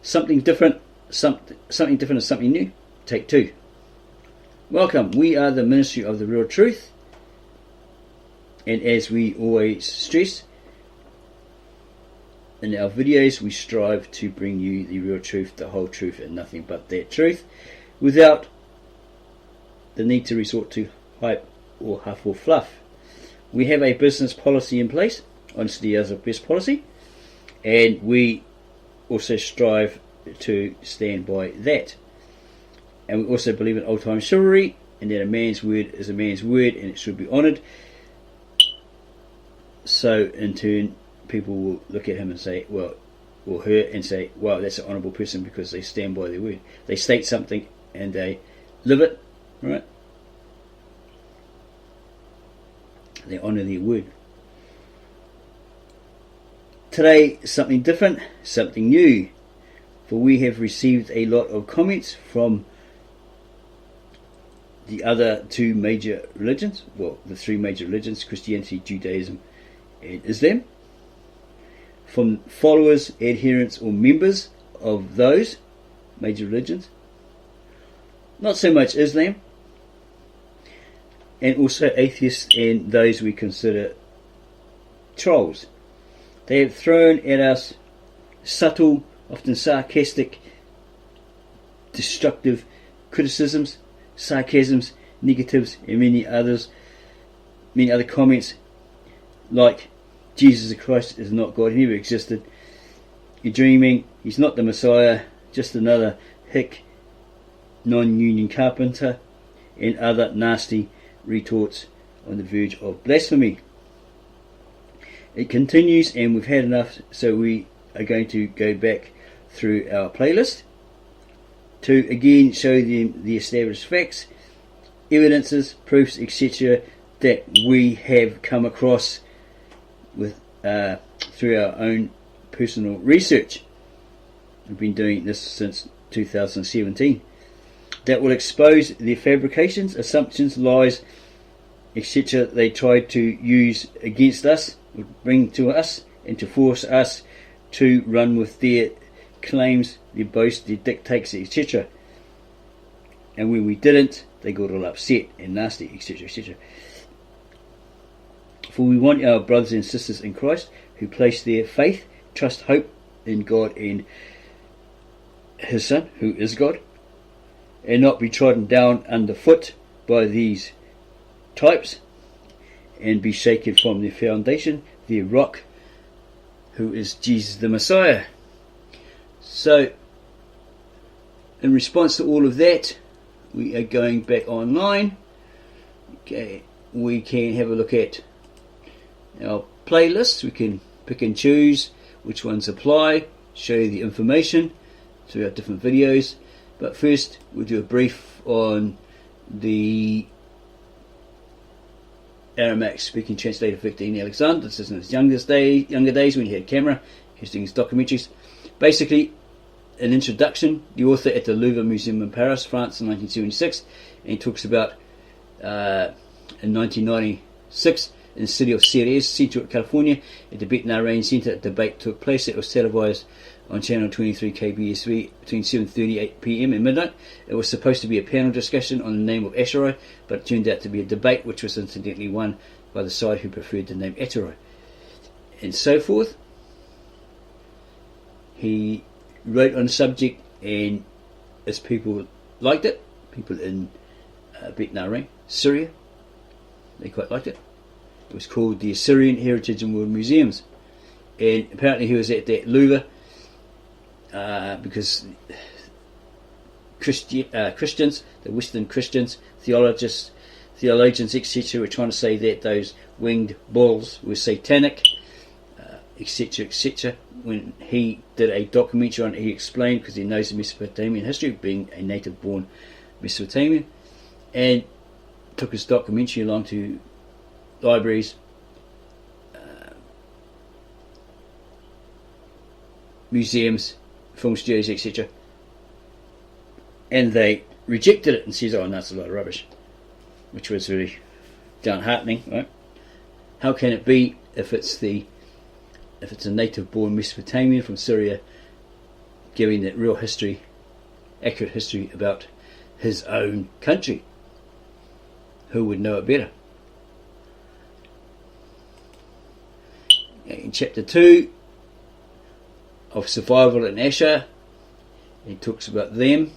Something different, something different is something new. Take 2. Welcome. We are the Ministry of the Real Truth, and as we always stress, in our videos we strive to bring you the real truth, the whole truth, and nothing but that truth, without the need to resort to hype or huff or fluff. We have a business policy in place. Honesty is our best policy, and we also strive to stand by that. And we also believe in old time chivalry, and that a man's word is a man's word and it should be honoured. So in turn, people will look at him and say, well, or her, and say, wow, that's an honourable person, because they stand by their word. They state something and they live it, right? They honour their word. Today, something different, something new, for we have received a lot of comments from the other 2 major religions, well, the 3 major religions, Christianity, Judaism and Islam, from followers, adherents or members of those major religions, not so much Islam, and also atheists and those we consider trolls. They have thrown at us subtle, often sarcastic, destructive criticisms, sarcasms, negatives, and many other comments like, Jesus Christ is not God, he never existed, you're dreaming, he's not the Messiah, just another hick non-union carpenter, and other nasty retorts on the verge of blasphemy. It continues, and we've had enough, so we are going to go back through our playlist to again show them the established facts, evidences, proofs, etc. that we have come across with through our own personal research. We've been doing this since 2017. That will expose their fabrications, assumptions, lies, etc. they tried to use against us, would bring to us, and to force us to run with their claims, their boasts, their dictates, etc. And when we didn't, they got all upset and nasty, etc., etc. For we want our brothers and sisters in Christ who place their faith, trust, hope in God and His Son, who is God, and not be trodden down underfoot by these types, and be shaken from their foundation, their rock, who is Jesus the Messiah. So, in response to all of that, we are going back online. Okay, we can have a look at our playlists. We can pick and choose which ones apply, show you the information through our different videos. But first, we'll do a brief on the Aramaic speaking translator Victor N. Alexander. This is in his younger days when he had a camera. He was doing his documentaries. Basically, an introduction. The author at the Louvre Museum in Paris, France, in 1976, and he talks about in 1996 in the city of Ceres, Central California, at the Betna Rain Center. A debate took place. It was televised on channel 23 KBSV between 7:38 p.m. and midnight. It was supposed to be a panel discussion on the name of Ashurai, but it turned out to be a debate, which was incidentally won by the side who preferred the name Ashurai, and so forth. He wrote on the subject, and as people liked it, people in Betna Rain, Syria, they quite liked it. It was called the Assyrian Heritage and World Museums, and apparently he was at that Louvre because Christians, the Western Christians, theologians, etc., were trying to say that those winged bulls were satanic, etc., etc. When he did a documentary on it, he explained, because he knows the Mesopotamian history, being a native-born Mesopotamian, and took his documentary along to libraries, museums, film studios, etc., and they rejected it and says, oh, no, it's a lot of rubbish, which was really downheartening, right? How can it be if it's a native-born Mesopotamian from Syria giving the real history, accurate history about his own country. Who would know it better? In chapter 2 of Survival in Asher, he talks about them.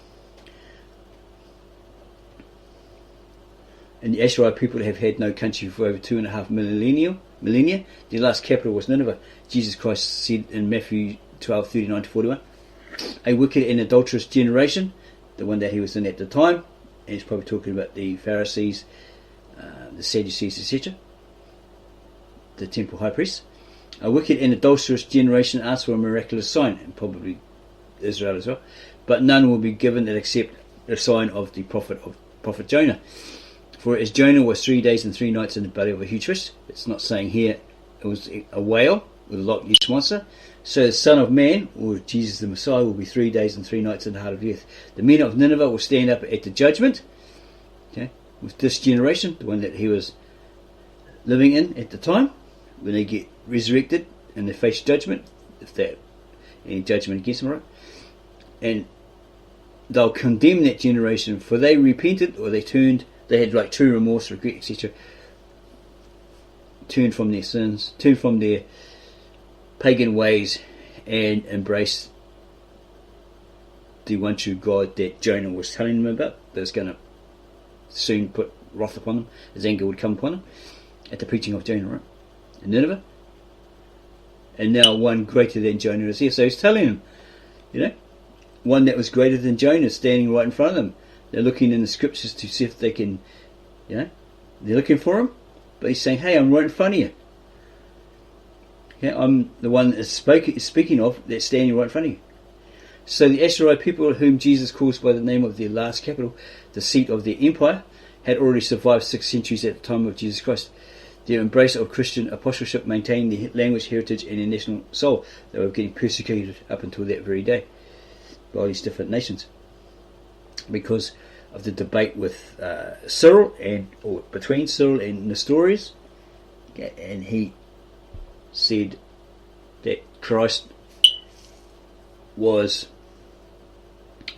And the Ashurai people have had no country for over 2.5 millennia. Their last capital was Nineveh. Jesus Christ said in Matthew 12:39-41, a wicked and adulterous generation, the one that he was in at the time, and he's probably talking about the Pharisees, the Sadducees, etc., the temple high priests. A wicked and adulterous generation asks for a miraculous sign, and probably Israel as well, but none will be given it except the sign of the prophet Jonah. For as Jonah was 3 days and 3 nights in the belly of a huge fish, it's not saying here it was a whale with a Loch Ness monster, so the Son of Man, or Jesus the Messiah, will be 3 days and 3 nights in the heart of the earth. The men of Nineveh will stand up at the judgment, okay, with this generation, the one that he was living in at the time, when they get resurrected and they face judgment, if there any judgment against them, right? And they'll condemn that generation, for they repented, or they had like true remorse, regret, etc. Turned from their sins, turned from their pagan ways, and embraced the one true God that Jonah was telling them about, that was going to soon put wrath upon them, his anger would come upon them, at the preaching of Jonah, right? In Nineveh. And now one greater than Jonah is here. So he's telling them, one that was greater than Jonah standing right in front of them. They're looking in the scriptures to see if they can, they're looking for him. But he's saying, hey, I'm right in front of you. Okay, I'm the one that is speaking of, that's standing right in front of you. So the Ashurai people, whom Jesus calls by the name of their last capital, the seat of their empire, had already survived 6 centuries at the time of Jesus Christ. Their embrace of Christian apostleship maintained their language, heritage, and their national soul. They were getting persecuted up until that very day by these different nations, because of the debate with Cyril, or between Cyril and Nestorians, and he said that Christ was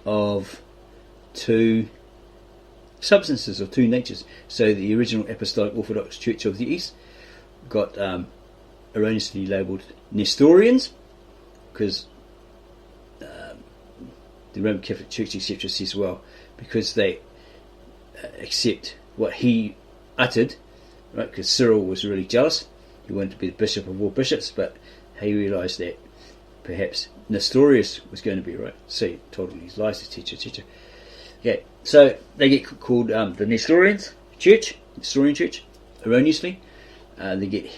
of 2 substances, of 2 natures. So the original apostolic Orthodox Church of the East got erroneously labelled Nestorians, because the Roman Catholic Church, etc., says, well, because they accept what he uttered, right? Because Cyril was really jealous. He wanted to be the bishop of all bishops, but he realised that perhaps Nestorius was going to be right. So he told him his lies, etc., etc. Yeah, so they get called the Nestorian Church, erroneously. They get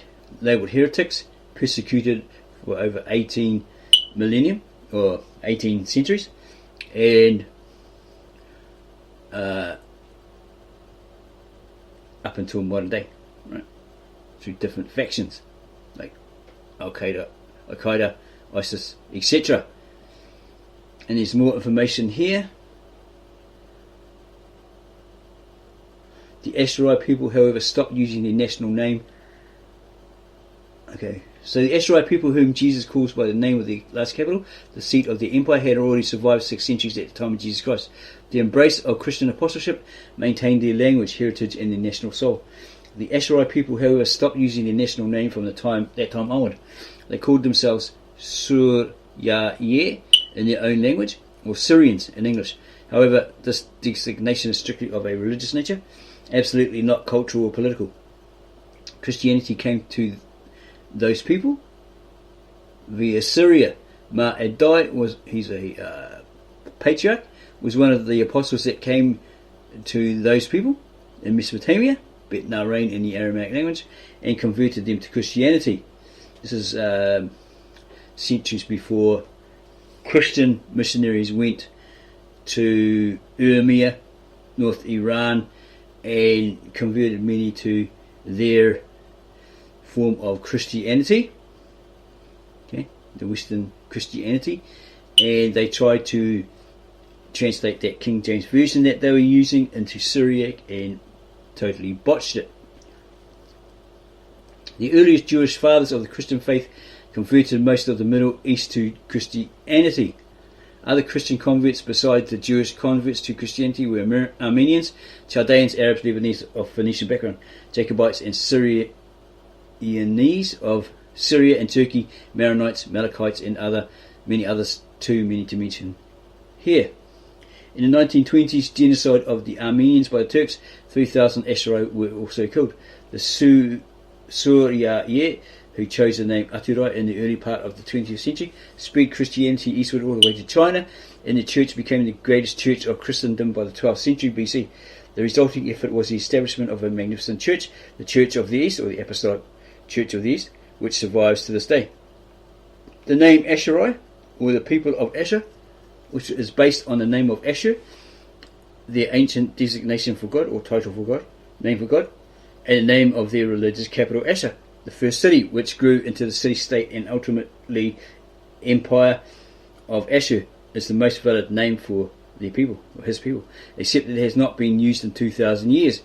labelled heretics, persecuted for over 18 millennium, or 18 centuries, and up until modern day, right? Through different factions like Al-Qaeda, ISIS, etc. And there's more information here. The Ashurai people, however, stopped using their national name. Okay, so the Ashurai people, whom Jesus calls by the name of the last capital, the seat of the empire, had already survived 6 centuries at the time of Jesus Christ. The embrace of Christian apostleship maintained their language, heritage, and their national soul. The Ashurai people, however, stopped using their national name from that time onward. They called themselves Sur-Ya-Ye in their own language, or Syrians in English. However, this designation is strictly of a religious nature, absolutely not cultural or political. Christianity came to those people via Syria. Martyred, he's a patriarch, was one of the apostles that came to those people in Mesopotamia, Bet Naharain in the Aramaic language, and converted them to Christianity. This is centuries before Christian missionaries went to Urmia, North Iran, and converted many to their form of Christianity, okay, the Western Christianity, and they tried to translate that King James Version that they were using into Syriac and totally botched it. The earliest Jewish fathers of the Christian faith converted most of the Middle East to Christianity. Other Christian converts besides the Jewish converts to Christianity were Armenians, Chaldeans, Arabs, Lebanese of Phoenician background, Jacobites and Syrianese of Syria and Turkey, Maronites, Malachites and many others too many to mention here. In the 1920s, genocide of the Armenians by the Turks, 3,000 Ashurai were also killed. The Suryaye, who chose the name Ashurai in the early part of the 20th century, spread Christianity eastward all the way to China, and the church became the greatest church of Christendom by the 12th century BC. The resulting effort was the establishment of a magnificent church, the Church of the East, or the Apostolic Church of the East, which survives to this day. The name Ashurai, or the people of Ashur, which is based on the name of Ashur, their ancient designation for God, or title for God, name for God, and the name of their religious capital Ashur, the first city, which grew into the city-state and ultimately empire of Ashur, is the most valid name for their people, or his people, except it has not been used in 2,000 years.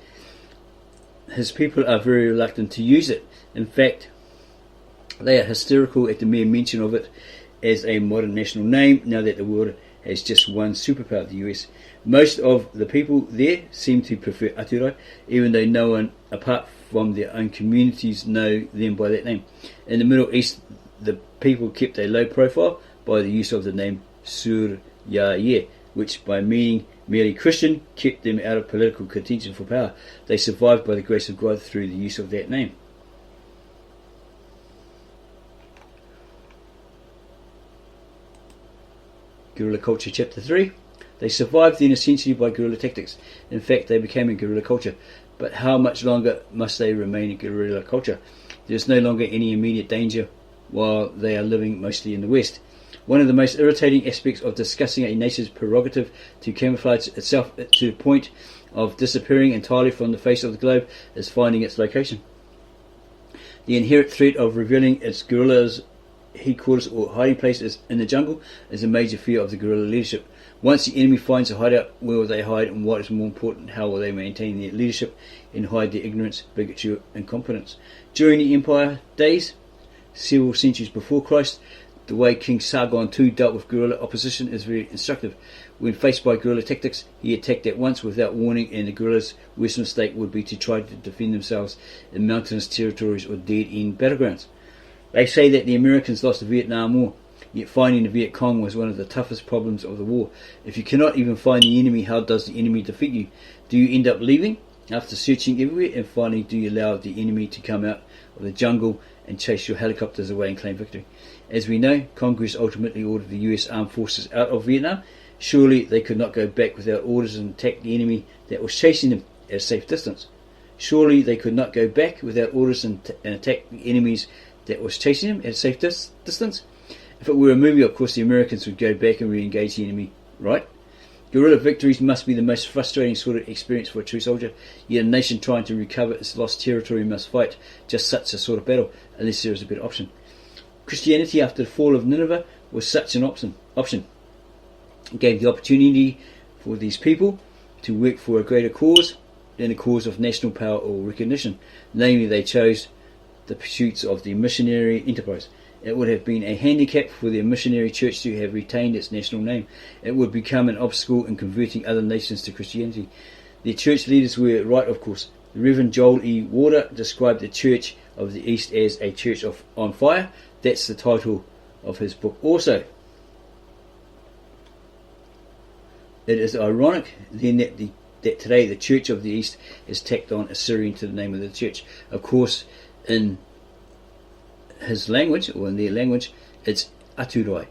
His people are very reluctant to use it. In fact, they are hysterical at the mere mention of it as a modern national name, now that the world has just one superpower, the US. Most of the people there seem to prefer Ashurai, even though no one apart from their own communities know them by that name. In the Middle East, the people kept a low profile by the use of the name Suryaye, which by meaning merely Christian kept them out of political contention for power. They survived by the grace of God through the use of that name. Guerrilla culture, chapter 3. They survived then essentially by guerrilla tactics. In fact, they became a guerrilla culture. But how much longer must they remain a guerrilla culture? There is no longer any immediate danger while they are living mostly in the West. One of the most irritating aspects of discussing a nation's prerogative to camouflage itself to the point of disappearing entirely from the face of the globe is finding its location. The inherent threat of revealing its guerrillas headquarters or hiding places in the jungle is a major fear of the guerrilla leadership. Once the enemy finds a hideout, where will they hide, and what is more important, how will they maintain their leadership and hide their ignorance, bigotry, and incompetence? During the Empire days, several centuries before Christ, the way King Sargon II dealt with guerrilla opposition is very instructive. When faced by guerrilla tactics, he attacked at once without warning, and the guerrillas' worst mistake would be to try to defend themselves in mountainous territories or dead-end battlegrounds. They say that the Americans lost the Vietnam War, yet finding the Viet Cong was one of the toughest problems of the war. If you cannot even find the enemy, how does the enemy defeat you? Do you end up leaving after searching everywhere, and finally do you allow the enemy to come out of the jungle and chase your helicopters away and claim victory? As we know, Congress ultimately ordered the US Armed Forces out of Vietnam. Surely they could not go back without orders and attack the enemy that was chasing them at a safe distance. Surely they could not go back without orders and attack the enemies that was chasing them at a safe distance. If it were a movie, of course the Americans would go back and re-engage the enemy, right? Guerrilla victories must be the most frustrating sort of experience for a true soldier, yet a nation trying to recover its lost territory must fight just such a sort of battle, unless there is a better option. Christianity after the fall of Nineveh was such an option. It gave the opportunity for these people to work for a greater cause than a cause of national power or recognition. Namely, they chose the pursuits of the missionary enterprise. It would have been a handicap for the missionary church to have retained its national name. It would become an obstacle in converting other nations to Christianity. The church leaders were right, of course. The Reverend Joel E. Warder described the Church of the East as a church on fire. That's the title of his book also. It is ironic then that today the Church of the East has tacked on Assyrian to the name of the church. Of course, in his language, or in their language, it's Ashurai.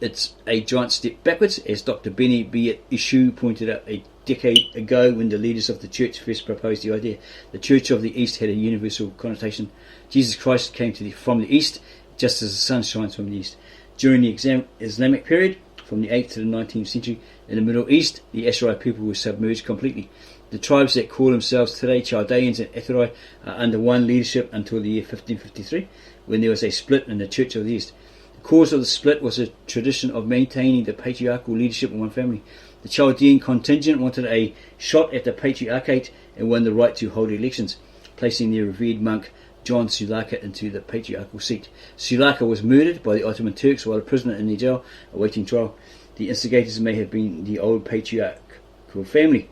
It's a giant step backwards, as Dr. Benny B. Ishu pointed out a decade ago when the leaders of the church first proposed the idea. The Church of the East had a universal connotation. Jesus Christ came from the East, just as the sun shines from the East. During the Islamic period, from the 8th to the 19th century, in the Middle East, the Ashurai people were submerged completely. The tribes that call themselves today Chaldeans and Ashurai are under one leadership until the year 1553, when there was a split in the Church of the East. The cause of the split was a tradition of maintaining the patriarchal leadership in one family. The Chaldean contingent wanted a shot at the patriarchate and won the right to hold elections, placing their revered monk John Sulaka into the patriarchal seat. Sulaka was murdered by the Ottoman Turks while a prisoner in their jail awaiting trial. The instigators may have been the old patriarchal family.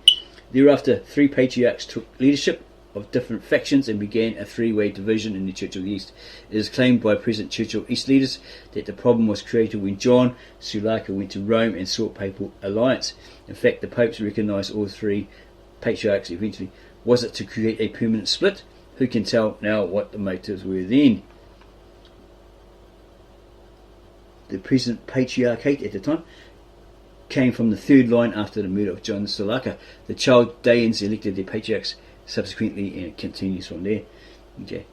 Thereafter, 3 patriarchs took leadership of different factions and began a 3-way division in the Church of the East. It is claimed by present Church of East leaders that the problem was created when John Sulaka went to Rome and sought papal alliance. In fact, the popes recognized all 3 patriarchs eventually. Was it to create a permanent split? Who can tell now what the motives were then? The present patriarchate at the time came from the 3rd line after the murder of John Sulaka. The Chaldeans elected their patriarchs subsequently, and it continues from there. Okay,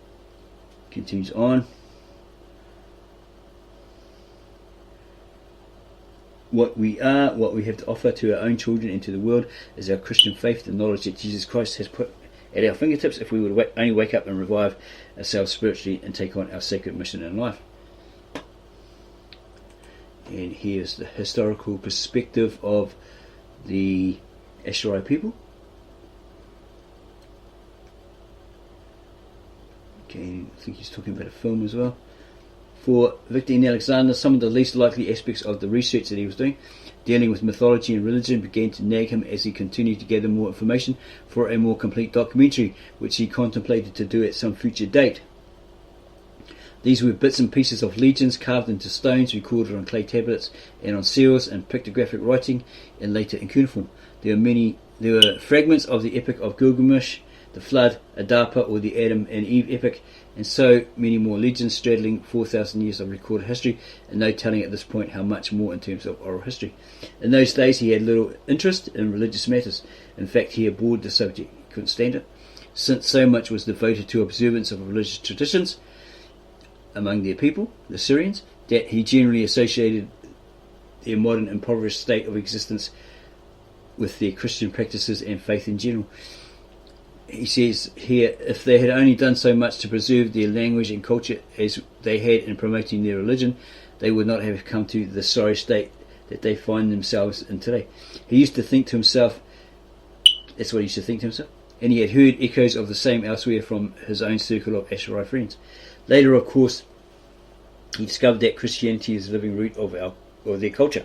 continues on. What we are, what we have to offer to our own children and to the world is our Christian faith, the knowledge that Jesus Christ has put at our fingertips if we would only wake up and revive ourselves spiritually and take on our sacred mission in life. And here's the historical perspective of the Ashurai people. Okay, I think he's talking about a film as well. For Victor and Alexander, some of the least likely aspects of the research that he was doing, dealing with mythology and religion, began to nag him as he continued to gather more information for a more complete documentary, which he contemplated to do at some future date. These were bits and pieces of legends carved into stones, recorded on clay tablets and on seals and pictographic writing, and later in cuneiform. There were fragments of the epic of Gilgamesh, the flood, Adapa, or the Adam and Eve epic, and so many more legends straddling 4,000 years of recorded history, and no telling at this point how much more in terms of oral history. In those days he had little interest in religious matters. In fact, he abhorred the subject. He couldn't stand it, since so much was devoted to observance of religious traditions among their people, the Assyrians, that he generally associated their modern impoverished state of existence with their Christian practices and faith in general. He says here, if they had only done so much to preserve their language and culture as they had in promoting their religion, they would not have come to the sorry state that they find themselves in today. He used to think to himself, that's what he used to think to himself, and he had heard echoes of the same elsewhere from his own circle of Ashurai friends. Later, of course, he discovered that Christianity is the living root of their culture.